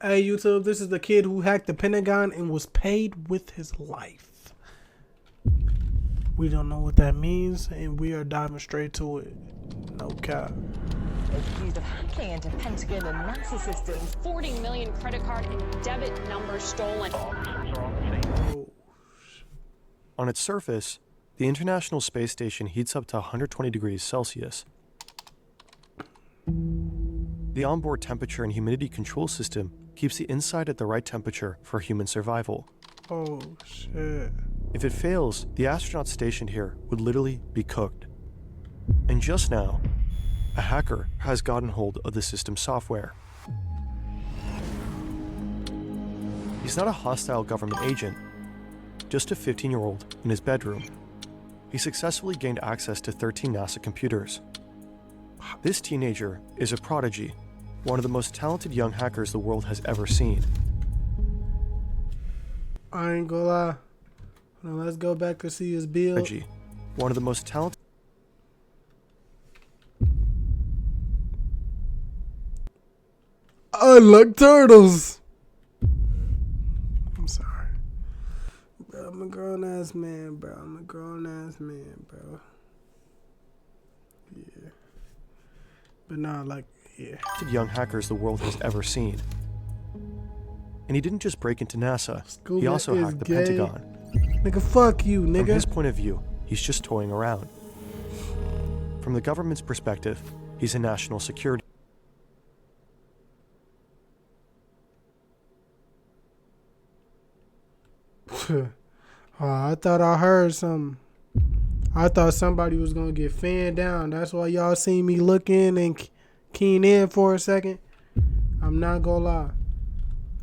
Hey YouTube, this is the kid who hacked the Pentagon and was paid with his life. We don't know what that means, and we are diving straight to it. No cap. Accused of hacking into Pentagon and NASA systems. 40 million credit card and debit numbers stolen. Oh. On its surface, the International Space Station heats up to 120 degrees Celsius. The onboard temperature and humidity control system keeps the inside at the right temperature for human survival. Oh shit. If it fails, the astronauts stationed here would literally be cooked. And just now, a hacker has gotten hold of the system's software. He's not a hostile government agent, just a 15-year-old in his bedroom. He successfully gained access to 13 NASA computers. This teenager is a prodigy, one of the most talented young hackers the world has ever seen. I ain't gonna lie. Now let's go back to see his build. One of the most talented. I like turtles. I'm sorry. Bro, I'm a grown-ass man, bro. I'm a grown-ass man, bro. Yeah. But not like, yeah. Young hackers the world has ever seen. And he didn't just break into NASA, he also hacked the Pentagon. Nigga, fuck you, nigga. From his point of view, he's just toying around. From the government's perspective, he's a national security. Oh, I thought I heard something. I thought somebody was gonna get fanned down. That's why y'all seen me look in and keen in for a second. I'm not gonna lie.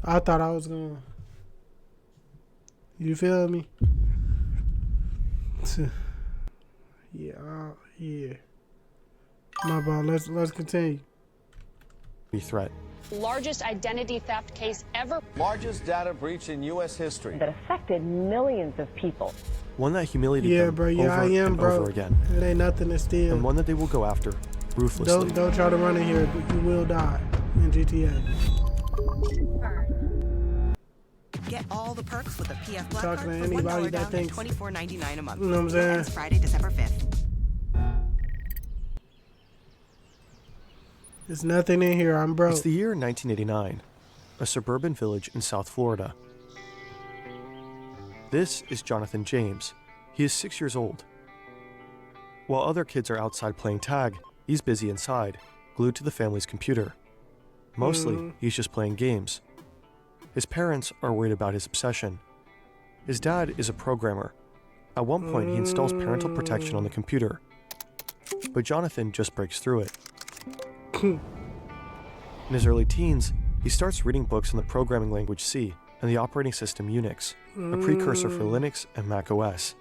I thought I was gonna. You feel me? Yeah, yeah. My bad. Let's continue. Threat. Largest identity theft case ever. Largest data breach in U.S. history. That affected millions of people. One that humiliated them bro. Yeah, over I am, and bro. over again. It ain't nothing to steal. And one that they will go after ruthlessly. Don't try to run in here. You will die in GTA. Get all the perks with a PF Black Talking Card to for anybody $1 that down thinks- and $24.99 a month. You know what I'm saying? Ends Friday, December 5th. There's nothing in here. I'm broke. It's the year 1989, a suburban village in South Florida. This is Jonathan James. He is 6 years old. While other kids are outside playing tag, he's busy inside, glued to the family's computer. Mostly, he's just playing games. His parents are worried about his obsession. His dad is a programmer. At one point, he installs parental protection on the computer. But Jonathan just breaks through it. In his early teens, he starts reading books on the programming language C and the operating system Unix, a precursor for Linux and Mac OS.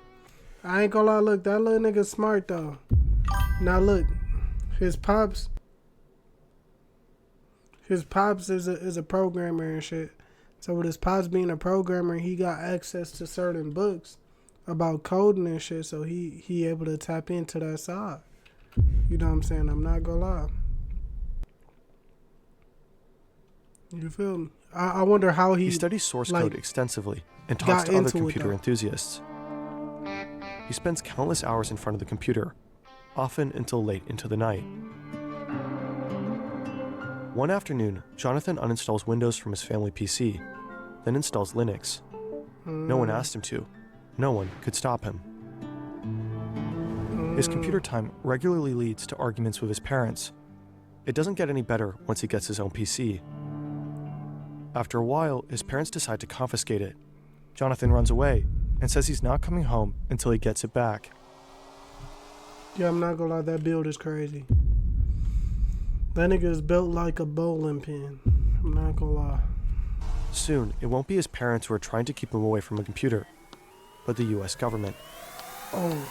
I ain't gonna lie, look, that little nigga smart though. Now look, his pops is a programmer and shit. So with his pops being a programmer, he got access to certain books about coding and shit, so he able to tap into that side. You know what I'm saying? I'm not gonna lie. You feel me? I wonder how he studies source code extensively and got talks to other into it, computer though. enthusiasts. He spends countless hours in front of the computer, often until late into the night. One afternoon, Jonathan uninstalls Windows from his family PC, then installs Linux. No one asked him to. No one could stop him. His computer time regularly leads to arguments with his parents. It doesn't get any better once he gets his own PC. After a while, his parents decide to confiscate it. Jonathan runs away and says he's not coming home until he gets it back. Yeah, I'm not gonna lie, that build is crazy. That nigga is built like a bowling pin. I'm not gonna lie. Soon, it won't be his parents who are trying to keep him away from a computer, but the US government. Oh.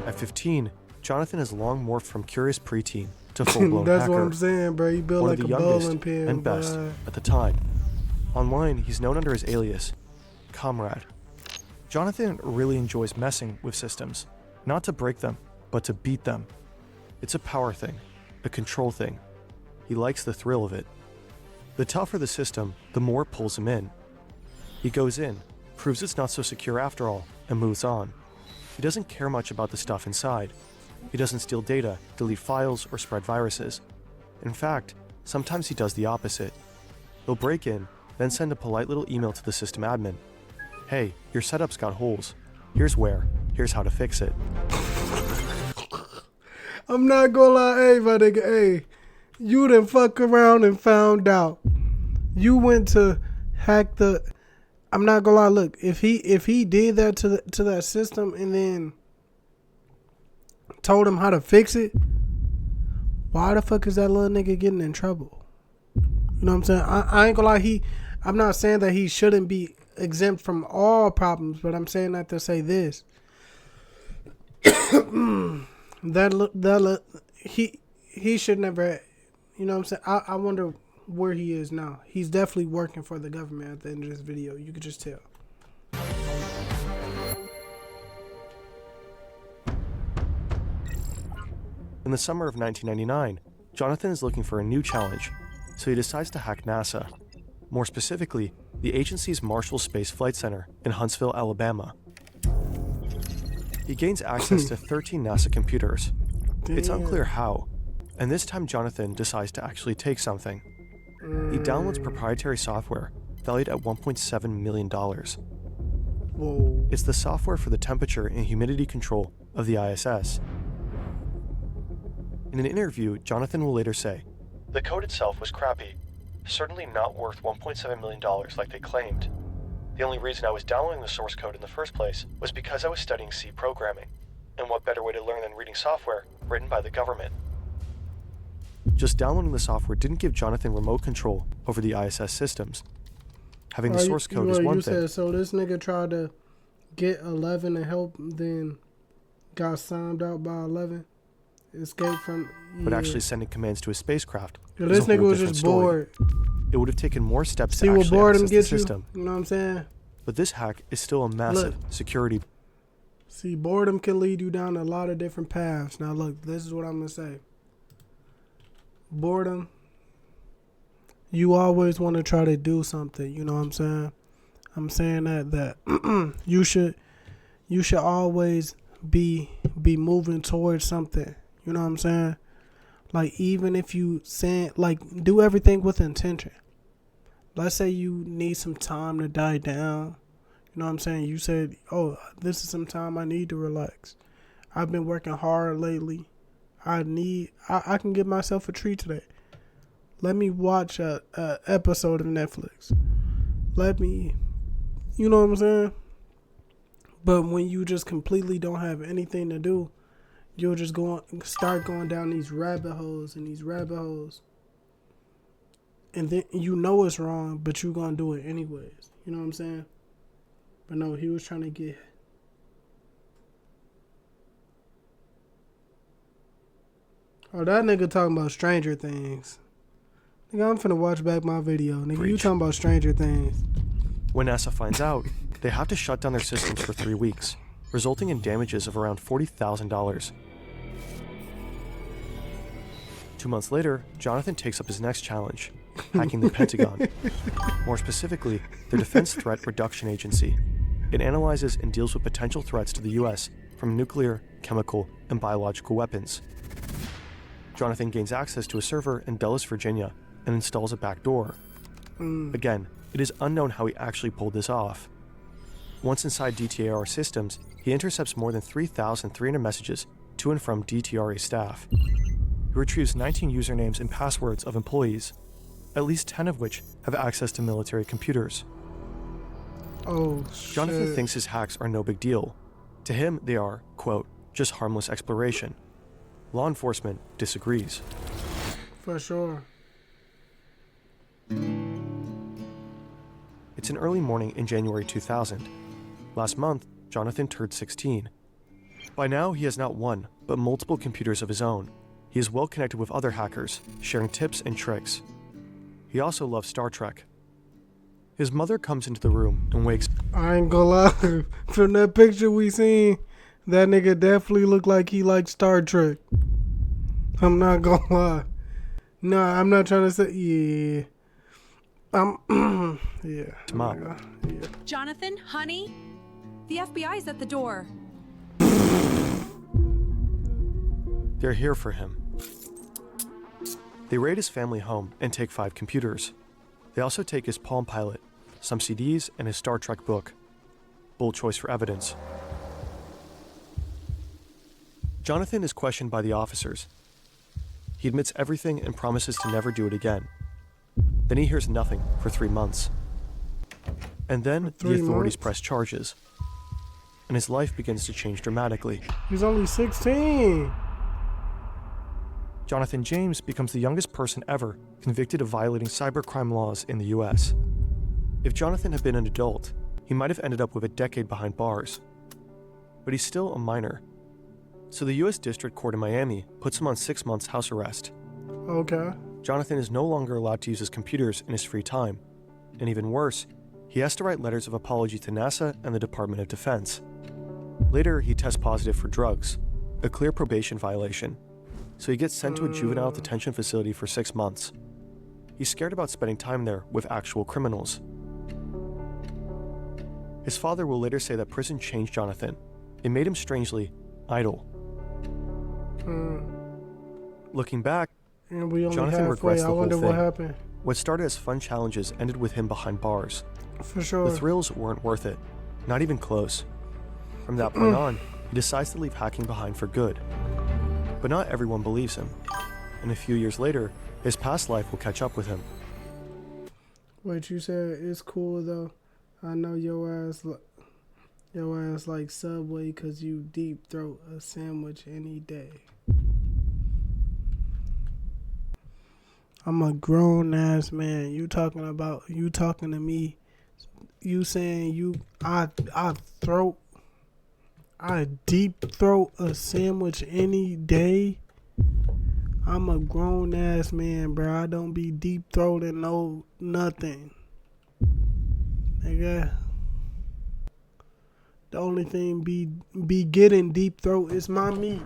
At 15, Jonathan has long morphed from curious preteen to full-blown That's hacker. what I'm saying, bro. You built One like of a the youngest bowling pin. and best bro. at the time. Online, he's known under his alias, Comrade. Jonathan really enjoys messing with systems, not to break them, but to beat them. It's a power thing, a control thing. He likes the thrill of it. The tougher the system, the more it pulls him in. He goes in, proves it's not so secure after all, and moves on. He doesn't care much about the stuff inside. He doesn't steal data, delete files, or spread viruses. In fact, sometimes he does the opposite. He'll break in, then send a polite little email to the system admin. Hey, your setup's got holes. Here's where. Here's how to fix it. I'm not gonna lie, hey, my nigga, hey. You done fuck around and found out. You went to hack the... I'm not gonna lie, look, if he did that to that system and then told him how to fix it, why the fuck is that little nigga getting in trouble? You know what I'm saying? I ain't gonna lie, I'm not saying that he shouldn't be exempt from all problems, but I'm saying that to say this. He should never, you know what I'm saying? I wonder where he is now. He's definitely working for the government at the end of this video. You could just tell. In the summer of 1999, Jonathan is looking for a new challenge, so he decides to hack NASA. More specifically, the agency's Marshall Space Flight Center in Huntsville, Alabama. He gains access to 13 NASA computers. Damn. It's unclear how, and this time Jonathan decides to actually take something. He downloads proprietary software valued at $1.7 million. Whoa. It's the software for the temperature and humidity control of the ISS. In an interview, Jonathan will later say, "The code itself was crappy. Certainly not worth $1.7 million like they claimed. The only reason I was downloading the source code in the first place was because I was studying C programming. And what better way to learn than reading software written by the government?" Just downloading the software didn't give Jonathan remote control over the ISS systems. Having the source code is one thing. So this nigga tried to get 11 to help, then got signed out by 11. Escaped from... Yeah. But actually sending commands to a spacecraft. This nigga was just bored. It would have taken more steps See to what actually boredom access the gets you? system. You know what I'm saying? But this hack is still a massive security. See, boredom can lead you down a lot of different paths. Now look, this is what I'm going to say. Boredom, you always want to try to do something, you know what I'm saying? I'm saying that you should always be moving towards something, you know what I'm saying? Like, even if you say, like, do everything with intention. Let's say you need some time to die down, you know what I'm saying? You said, oh, this is some time I need to relax. I've been working hard lately. I can give myself a treat today. Let me watch a episode of Netflix. Let me, you know what I'm saying? But when you just completely don't have anything to do, you'll just start going down these rabbit holes and these rabbit holes. And then you know it's wrong, but you're going to do it anyways. You know what I'm saying? But no, he was trying to get... Oh, that nigga talking about Stranger Things. Nigga, I'm finna watch back my video. Nigga, you talking about Stranger Things. When NASA finds out, they have to shut down their systems for 3 weeks, resulting in damages of around $40,000. 2 months later, Jonathan takes up his next challenge, hacking the Pentagon. More specifically, the Defense Threat Reduction Agency. It analyzes and deals with potential threats to the U.S. from nuclear, chemical, and biological weapons. Jonathan gains access to a server in Dulles, Virginia, and installs a backdoor. Again, it is unknown how he actually pulled this off. Once inside DTR systems, he intercepts more than 3,300 messages to and from DTRA staff. He retrieves 19 usernames and passwords of employees, at least 10 of which have access to military computers. Oh, shit. Jonathan thinks his hacks are no big deal. To him, they are, quote, just harmless exploration. Law enforcement disagrees. For sure. It's an early morning in January 2000. Last month, Jonathan turned 16. By now, he has not one, but multiple computers of his own. He is well connected with other hackers, sharing tips and tricks. He also loves Star Trek. His mother comes into the room and wakes. I ain't gonna lie. From that picture we seen, that nigga definitely looked like he liked Star Trek. I'm not gonna lie. No, I'm not trying to say. Yeah. Yeah. him up. Yeah. Jonathan, honey, the FBI's at the door. They're here for him. They raid his family home and take 5 computers. They also take his Palm Pilot, some CDs, and his Star Trek book. Bold choice for evidence. Jonathan is questioned by the officers. He admits everything and promises to never do it again. Then he hears nothing for 3 months. And then the authorities press charges. And his life begins to change dramatically. He's only 16. Jonathan James becomes the youngest person ever convicted of violating cybercrime laws in the US. If Jonathan had been an adult, he might have ended up with a decade behind bars. But he's still a minor. So the US District Court in Miami puts him on 6 months house arrest. Okay. Jonathan is no longer allowed to use his computers in his free time. And even worse, he has to write letters of apology to NASA and the Department of Defense. Later, he tests positive for drugs, a clear probation violation. So he gets sent to a juvenile detention facility for 6 months. He's scared about spending time there with actual criminals. His father will later say that prison changed Jonathan. It made him strangely idle. Looking back, And we only Jonathan halfway. regrets the I whole wonder thing. what happened. What started as fun challenges ended with him behind bars. For sure. The thrills weren't worth it, not even close. From that point on, he decides to leave hacking behind for good. But not everyone believes him. And a few years later, his past life will catch up with him. What you said is cool though. I know your ass like Subway because you deep throat a sandwich any day. I'm a grown ass man. You talking to me. You saying I deep throat a sandwich any day. I'm a grown ass man, bro. I don't be deep throating no nothing. Nigga. The only thing be getting deep throat is my meat.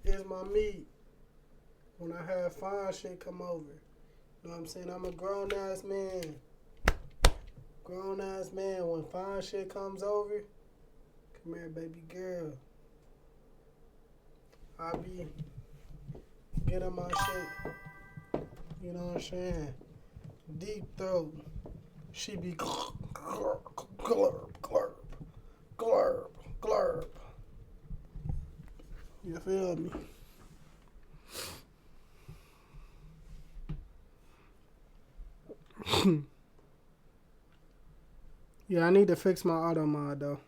It's my meat. When I have fine shit come over. You know what I'm saying? I'm a grown ass man. Grown ass man. When fine shit comes over, come here, baby girl. I be getting my shit. You know what I'm saying? Deep throat. She be glurp, glurp, glurp, glurp. You feel me? Yeah, I need to fix my auto mod though.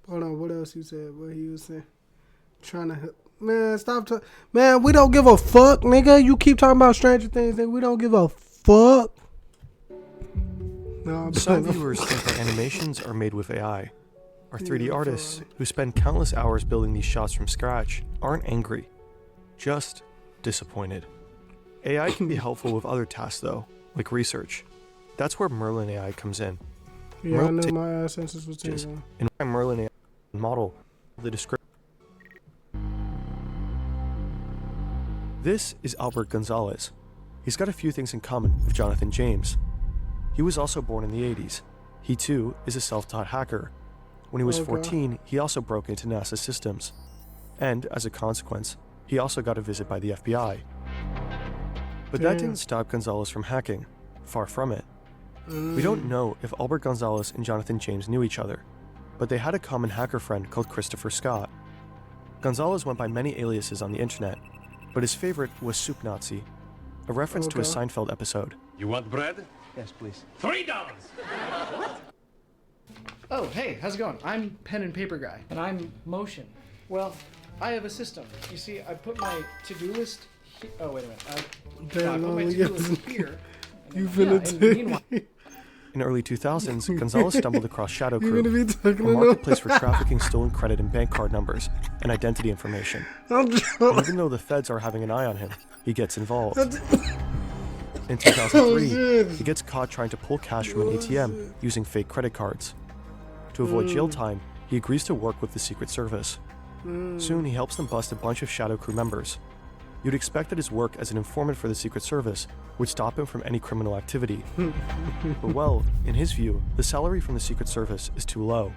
Hold on, what else you said? What he was saying? Trying to man, stop man, we don't give a fuck, nigga. You keep talking about Stranger Things, nigga. We don't give a fuck. No, Some viewers think that animations are made with AI. Our 3D artists, who spend countless hours building these shots from scratch, aren't angry, just disappointed. AI can be helpful with other tasks though, like research. That's where Merlin AI comes in. Yeah, I know my ass senses was taken. In Merlin AI model, the description. This is Albert Gonzalez. He's got a few things in common with Jonathan James. He was also born in the 80s. He too is a self-taught hacker. When he was 14, he also broke into NASA systems. And as a consequence, he also got a visit by the FBI. But that didn't stop Gonzalez from hacking. Far from it. We don't know if Albert Gonzalez and Jonathan James knew each other, but they had a common hacker friend called Christopher Scott. Gonzalez went by many aliases on the internet, but his favorite was Soup Nazi, a reference to a Seinfeld episode. You want bread? Yes, please. $3! Oh, hey, how's it going? I'm pen and paper guy. And I'm motion. Well, I have a system. You see, I put my to-do list here. Oh, wait a minute. I put my to-do list here. You finna In early 2000s, Gonzalez stumbled across Shadow Crew, be a marketplace for trafficking stolen credit and bank card numbers and identity information. And even though the feds are having an eye on him, he gets involved. In 2003, he gets caught trying to pull cash from an ATM using fake credit cards. To avoid jail time, he agrees to work with the Secret Service. Soon, he helps them bust a bunch of Shadow crew members. You'd expect that his work as an informant for the Secret Service would stop him from any criminal activity. But well, in his view, the salary from the Secret Service is too low.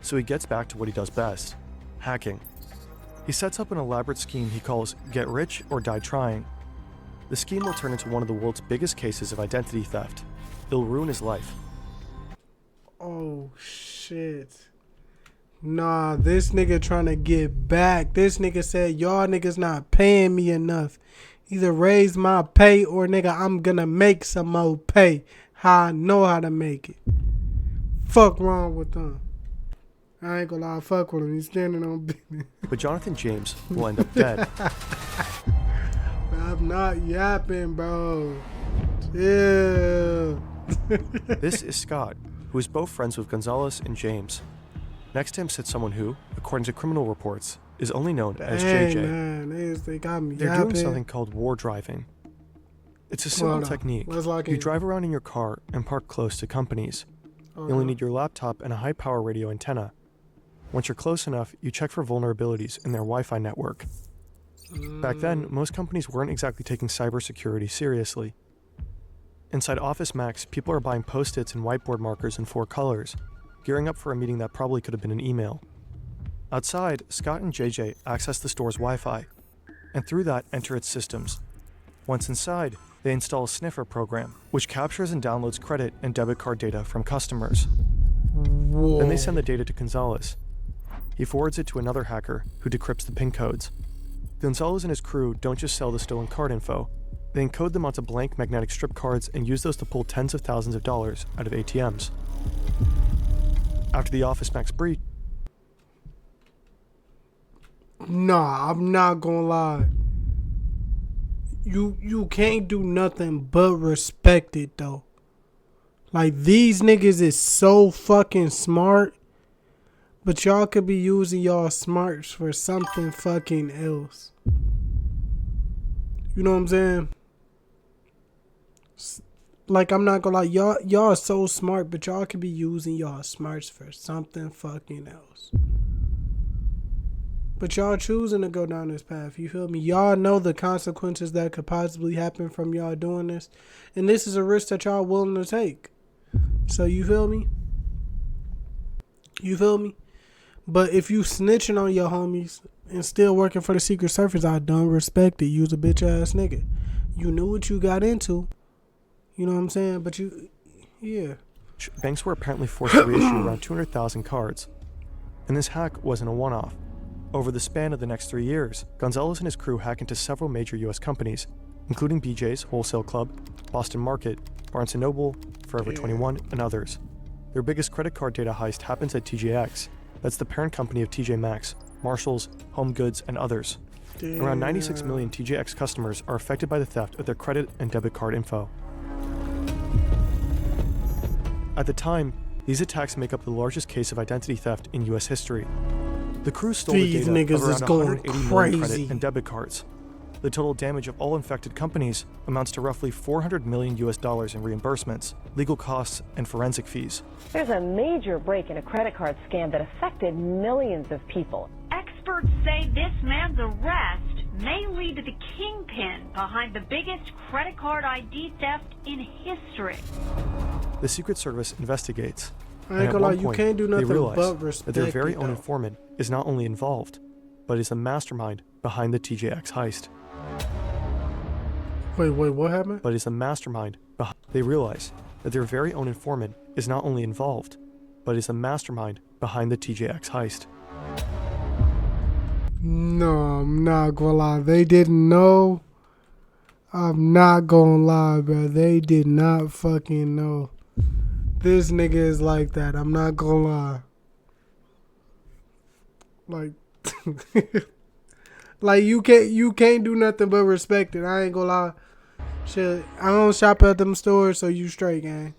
So he gets back to what he does best: hacking. He sets up an elaborate scheme he calls Get Rich or Die Trying. The scheme will turn into one of the world's biggest cases of identity theft. It'll ruin his life. Oh, shit. Nah, this nigga trying to get back. This nigga said, y'all niggas not paying me enough. Either raise my pay or nigga, I'm gonna make some more pay. How I know how to make it. Fuck wrong with them. I ain't gonna lie, fuck with him. He's standing on business. But Jonathan James will end up dead. I'm not yapping, bro. Chill. This is Scott, who is both friends with Gonzalez and James. Next to him sits someone who, according to criminal reports, is only known as JJ. Man, they got me They're yapping. doing something called war driving. It's a simple technique. You drive around in your car and park close to companies. You only need your laptop and a high-power radio antenna. Once you're close enough, you check for vulnerabilities in their Wi-Fi network. Back then, most companies weren't exactly taking cybersecurity seriously. Inside Office Max, people are buying Post-its and whiteboard markers in 4 colors, gearing up for a meeting that probably could have been an email. Outside, Scott and JJ access the store's Wi-Fi, and through that enter its systems. Once inside, they install a sniffer program, which captures and downloads credit and debit card data from customers. Whoa. Then they send the data to Gonzalez. He forwards it to another hacker, who decrypts the PIN codes. Gonzalez and his crew don't just sell the stolen card info. They encode them onto blank magnetic strip cards and use those to pull tens of thousands of dollars out of ATMs. After the Office Max breach... Nah, I'm not gonna lie. You can't do nothing but respect it, though. Like, these niggas is so fucking smart. But y'all could be using y'all smarts for something fucking else. You know what I'm saying? Like, I'm not gonna lie, y'all are so smart, but y'all could be using y'all smarts for something fucking else. But y'all choosing to go down this path, you feel me? Y'all know the consequences that could possibly happen from y'all doing this. And this is a risk that y'all willing to take. So you feel me? You feel me? But if you snitching on your homies and still working for the Secret Service, I don't respect it. You's a bitch ass nigga. You knew what you got into. You know what I'm saying? But yeah. Banks were apparently forced to reissue around 200,000 cards. And this hack wasn't a one-off. Over the span of the next 3 years, Gonzalez and his crew hack into several major U.S. companies, including BJ's Wholesale Club, Boston Market, Barnes & Noble, Forever 21, and others. Their biggest credit card data heist happens at TJX. That's the parent company of TJ Maxx, Marshalls, Home Goods, and others. Damn. Around 96 million TJX customers are affected by the theft of their credit and debit card info. At the time, these attacks make up the largest case of identity theft in U.S. history. The crew stole These the data niggas of is around going 180 million crazy. credit and debit cards. The total damage of all infected companies amounts to roughly $400 million in reimbursements, legal costs, and forensic fees. There's a major break in a credit card scam that affected millions of people. Experts say this man's arrest may lead to the kingpin behind the biggest credit card ID theft in history. The Secret Service investigates. I ain't gonna lie, you can't do nothing they realize but respect that their very it, own though. informant is not only involved, but is the mastermind behind the TJX heist. Wait, what happened? But is the mastermind behind. They realize that their very own informant is not only involved, but is the mastermind behind the TJX heist. No, I'm not gonna lie. They didn't know. I'm not gonna lie, bro. They did not fucking know. This nigga is like that. I'm not gonna lie. Like, like you can't do nothing but respect it. I ain't gonna lie. Shit, I don't shop at them stores, so you straight, gang.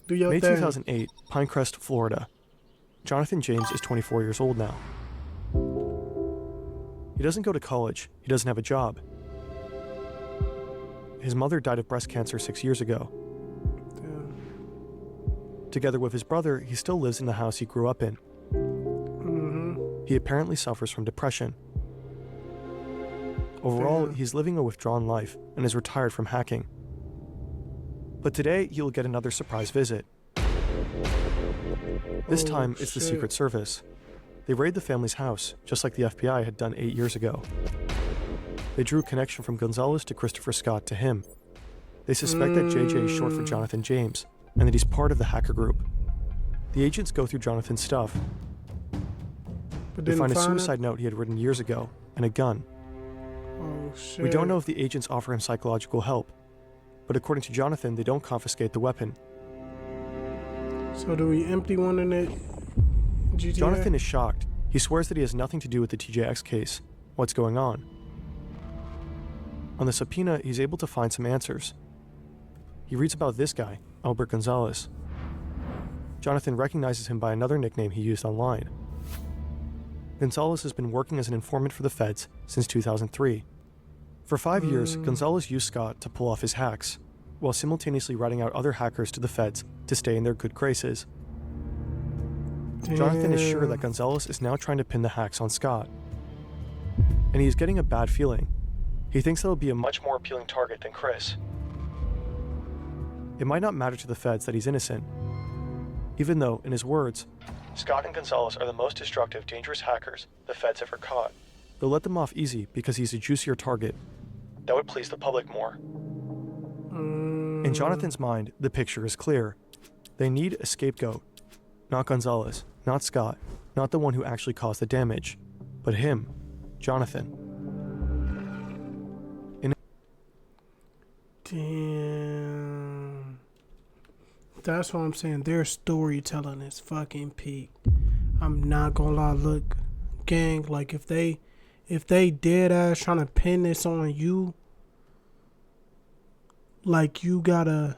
Do your May thing. 2008, Pinecrest, Florida. Jonathan James is 24 years old now. He doesn't go to college. He doesn't have a job. His mother died of breast cancer 6 years ago. Together with his brother, he still lives in the house he grew up in. He apparently suffers from depression. Overall, he's living a withdrawn life and is retired from hacking. But today, he'll get another surprise visit. This time, it's the Secret Service. They raid the family's house, just like the FBI had done 8 years ago. They drew a connection from Gonzalez to Christopher Scott to him. They suspect that JJ is short for Jonathan James, and that he's part of the hacker group. The agents go through Jonathan's stuff. They find a suicide note he had written years ago, and a gun. Oh, shit. We don't know if the agents offer him psychological help, but according to Jonathan, they don't confiscate the weapon. So do we empty one in it? GTA? Jonathan is shocked. He swears that he has nothing to do with the TJX case. What's going on? On the subpoena, he's able to find some answers. He reads about this guy, Albert Gonzalez. Jonathan recognizes him by another nickname he used online. Gonzalez has been working as an informant for the feds since 2003. For 5 years, Gonzalez used Scott to pull off his hacks, while simultaneously ratting out other hackers to the feds to stay in their good graces. Jonathan is sure that Gonzalez is now trying to pin the hacks on Scott. And he is getting a bad feeling. He thinks that he'll be a much more appealing target than Chris. It might not matter to the feds that he's innocent, even though, in his words, Scott and Gonzalez are the most destructive, dangerous hackers the feds ever caught. They'll let them off easy because he's a juicier target. That would please the public more. In Jonathan's mind, the picture is clear. They need a scapegoat. Not Gonzalez, not Scott, not the one who actually caused the damage, but him, Jonathan. Damn. That's what I'm saying. Their storytelling is fucking peak. I'm not gonna lie. Look, gang, like if they dead ass trying to pin this on you, like you gotta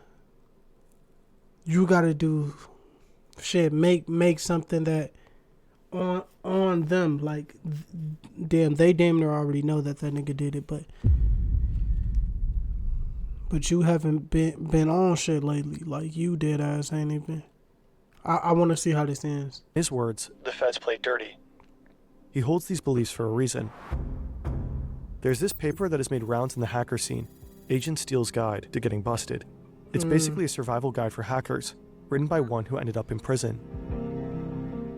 do shit. Make something that on them. Like they damn near already know that nigga did it, but you haven't been on shit lately. Like you dead ass ain't even. I want to see how this ends. In his words, the feds played dirty. He holds these beliefs for a reason. There's this paper that has made rounds in the hacker scene, Agent Steele's Guide to Getting Busted. It's basically a survival guide for hackers, written by one who ended up in prison.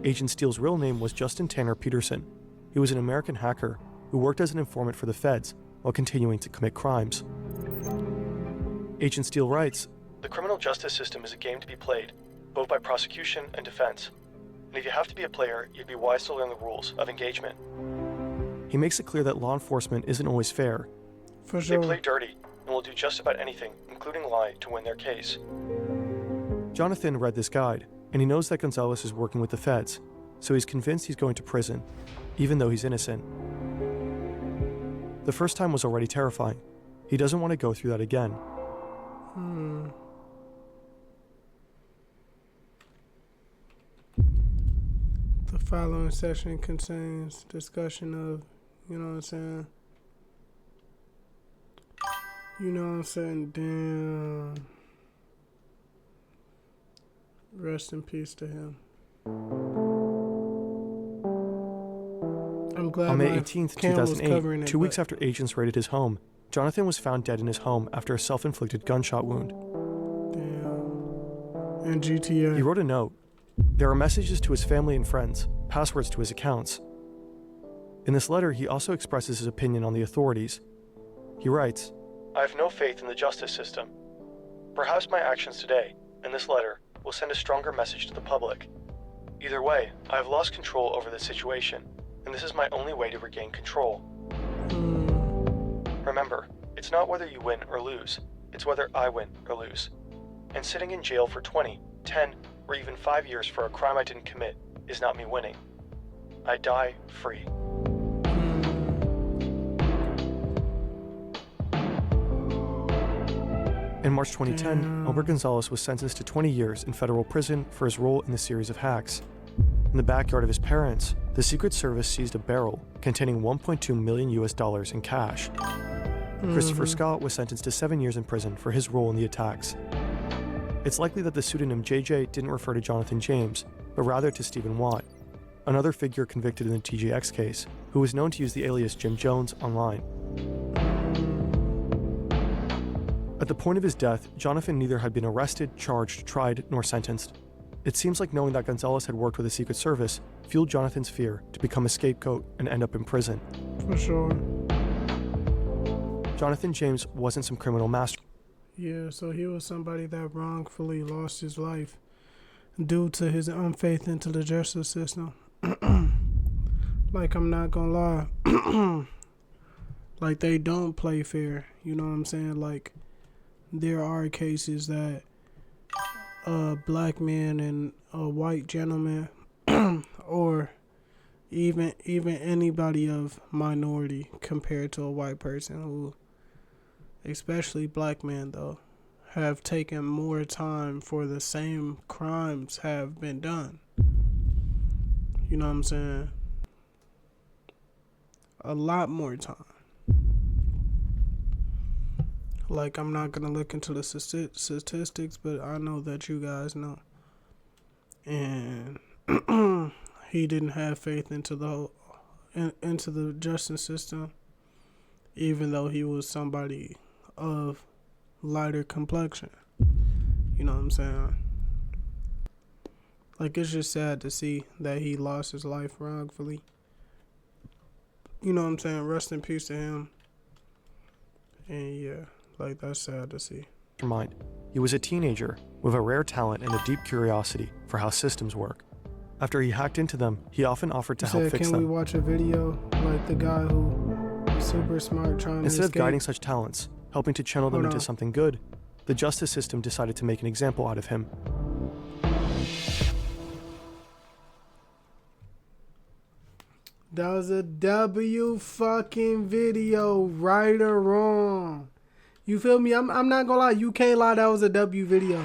Agent Steele's real name was Justin Tanner Peterson. He was an American hacker who worked as an informant for the feds while continuing to commit crimes. Agent Steele writes, "The criminal justice system is a game to be played, both by prosecution and defense. And if you have to be a player, you'd be wise to learn the rules of engagement." He makes it clear that law enforcement isn't always fair. For sure. They play dirty and will do just about anything, including lie, to win their case. Jonathan read this guide, and he knows that Gonzalez is working with the feds, so he's convinced he's going to prison, even though he's innocent. The first time was already terrifying. He doesn't want to go through that again. The following session contains discussion of, you know what I'm saying? You know what I'm saying? Damn. Rest in peace to him. I'm glad on May 18th, Cam was 2008, it, 2 weeks after agents raided his home, Jonathan was found dead in his home after a self-inflicted gunshot wound. Damn. And GTA. He wrote a note. There are messages to his family and friends, passwords to his accounts. In this letter, he also expresses his opinion on the authorities. He writes, "I have no faith in the justice system. Perhaps my actions today, in this letter, will send a stronger message to the public. Either way, I have lost control over the situation, and this is my only way to regain control. Remember, it's not whether you win or lose, it's whether I win or lose. And sitting in jail for 20, 10, or even 5 years for a crime I didn't commit is not me winning. I die free." In March 2010, Albert Gonzalez was sentenced to 20 years in federal prison for his role in the series of hacks. In the backyard of his parents, the Secret Service seized a barrel containing $1.2 million in cash. Christopher Scott was sentenced to 7 years in prison for his role in the attacks. It's likely that the pseudonym JJ didn't refer to Jonathan James, but rather to Stephen Watt, another figure convicted in the TJX case, who was known to use the alias Jim Jones online. At the point of his death, Jonathan neither had been arrested, charged, tried, nor sentenced. It seems like knowing that Gonzalez had worked with the Secret Service fueled Jonathan's fear to become a scapegoat and end up in prison. For sure. Jonathan James wasn't some criminal master. Yeah, so he was somebody that wrongfully lost his life due to his unfaith into the justice system. Like, I'm not gonna lie. Like, they don't play fair. You know what I'm saying? Like, there are cases that a black man and a white gentleman or even anybody of minority compared to a white person who, especially black men though, have taken more time for the same crimes have been done. You know what I'm saying? A lot more time. Like, I'm not gonna look into the statistics, but I know that you guys know. And he didn't have faith into the justice system, even though he was somebody of lighter complexion. You know what I'm saying? Like, it's just sad to see that he lost his life wrongfully. You know what I'm saying? Rest in peace to him. And yeah, like, that's sad to see. Mind. He was a teenager with a rare talent and a deep curiosity for how systems work. After he hacked into them, he often offered to help fix them. Can we watch a video like the guy who is super smart trying to Instead of escape? guiding such talents, helping to channel them into something good, the justice system decided to make an example out of him. That was a W fucking video, right or wrong. You feel me? I'm not gonna lie. You can't lie. That was a W video.